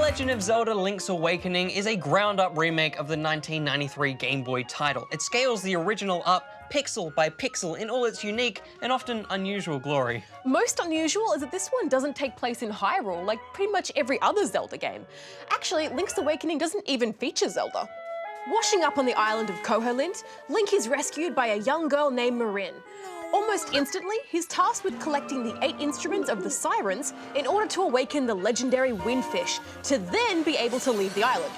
Legend of Zelda Link's Awakening is a ground-up remake of the 1993 Game Boy title. It scales the original up pixel by pixel in all its unique and often unusual glory. Most unusual is that this one doesn't take place in Hyrule like pretty much every other Zelda game. Actually, Link's Awakening doesn't even feature Zelda. Washing up on the island of Koholint, Link is rescued by a young girl named Marin. Almost instantly, he's tasked with collecting the 8 instruments of the Sirens in order to awaken the legendary Windfish, to then be able to leave the island.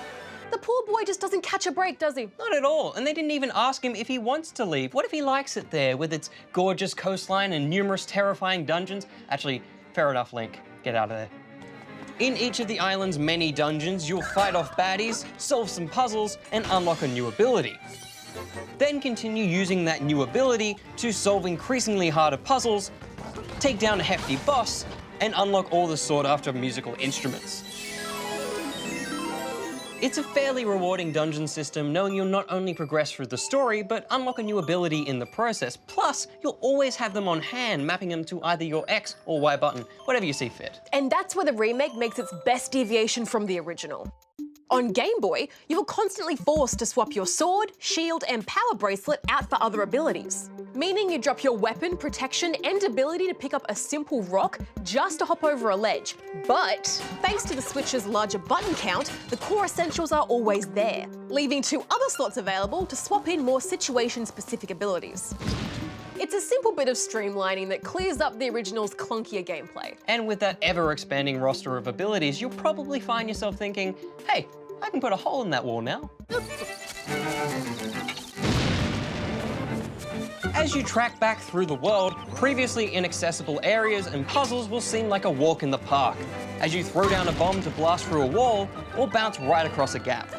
The poor boy just doesn't catch a break, does he? Not at all, and they didn't even ask him if he wants to leave. What if he likes it there, with its gorgeous coastline and numerous terrifying dungeons? Actually, fair enough, Link. Get out of there. In each of the island's many dungeons, you'll fight off baddies, solve some puzzles, and unlock a new ability. Then continue using that new ability to solve increasingly harder puzzles, take down a hefty boss, and unlock all the sought-after musical instruments. It's a fairly rewarding dungeon system, knowing you'll not only progress through the story, but unlock a new ability in the process. Plus, you'll always have them on hand, mapping them to either your X or Y button, whatever you see fit. And that's where the remake makes its best deviation from the original. On Game Boy, you were constantly forced to swap your sword, shield, and power bracelet out for other abilities, meaning you drop your weapon, protection, and ability to pick up a simple rock just to hop over a ledge. But thanks to the Switch's larger button count, the core essentials are always there, leaving 2 other slots available to swap in more situation-specific abilities. It's a simple bit of streamlining that clears up the original's clunkier gameplay. And with that ever-expanding roster of abilities, you'll probably find yourself thinking, hey, I can put a hole in that wall now. As you track back through the world, previously inaccessible areas and puzzles will seem like a walk in the park, as you throw down a bomb to blast through a wall or bounce right across a gap.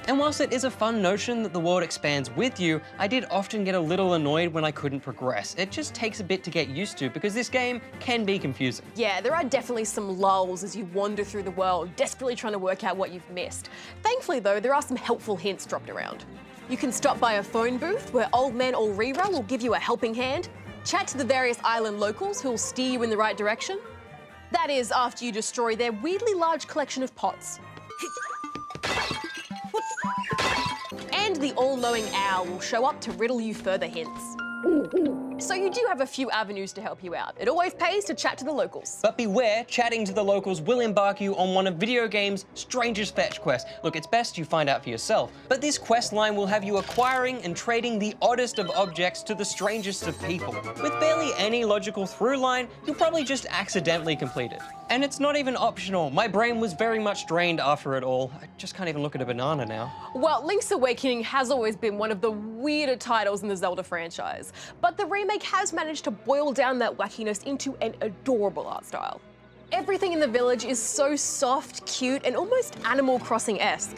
And whilst it is a fun notion that the world expands with you, I did often get a little annoyed when I couldn't progress. It just takes a bit to get used to because this game can be confusing. Yeah, there are definitely some lulls as you wander through the world, desperately trying to work out what you've missed. Thankfully though, there are some helpful hints dropped around. You can stop by a phone booth where Old Man Ulrira will give you a helping hand, chat to the various island locals who will steer you in the right direction. That is, after you destroy their weirdly large collection of pots. And the all-knowing owl will show up to riddle you further hints. So you do have a few avenues to help you out. It always pays to chat to the locals. But beware, chatting to the locals will embark you on one of video games' strangest fetch quests. Look, it's best you find out for yourself. But this quest line will have you acquiring and trading the oddest of objects to the strangest of people. With barely any logical through line, you'll probably just accidentally complete it. And it's not even optional. My brain was very much drained after it all. I just can't even look at a banana now. Well, Link's Awakening has always been one of the weirder titles in the Zelda franchise, but the remake has managed to boil down that wackiness into an adorable art style. Everything in the village is so soft, cute, and almost Animal Crossing-esque.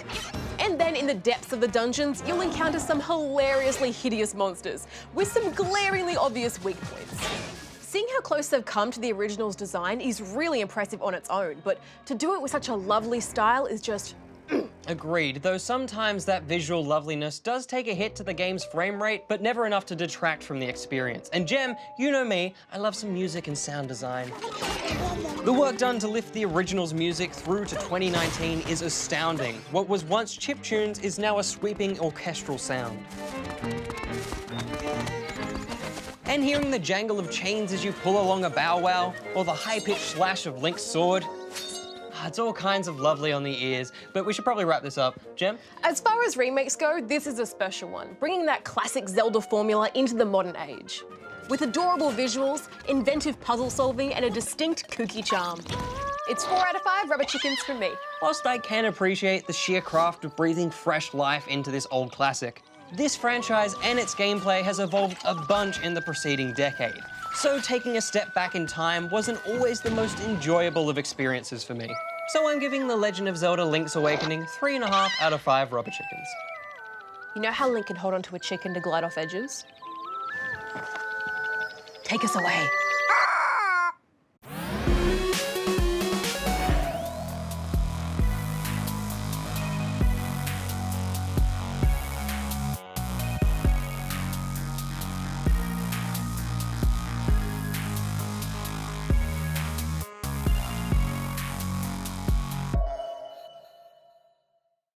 And then in the depths of the dungeons, you'll encounter some hilariously hideous monsters with some glaringly obvious weak points. Seeing how close they've come to the original's design is really impressive on its own, but to do it with such a lovely style is just Agreed, though sometimes that visual loveliness does take a hit to the game's frame rate, but never enough to detract from the experience. And Jem, you know me, I love some music and sound design. The work done to lift the original's music through to 2019 is astounding. What was once chiptunes is now a sweeping orchestral sound. And hearing the jangle of chains as you pull along a bow wow, or the high-pitched slash of Link's sword, it's all kinds of lovely on the ears, but we should probably wrap this up. Jem? As far as remakes go, this is a special one, bringing that classic Zelda formula into the modern age. With adorable visuals, inventive puzzle solving, and a distinct kooky charm. It's 4 out of 5 rubber chickens from me. Whilst I can appreciate the sheer craft of breathing fresh life into this old classic, this franchise and its gameplay has evolved a bunch in the preceding decade. So taking a step back in time wasn't always the most enjoyable of experiences for me. So I'm giving The Legend of Zelda Link's Awakening 3.5 out of 5 rubber chickens. You know how Link can hold onto a chicken to glide off edges? Take us away.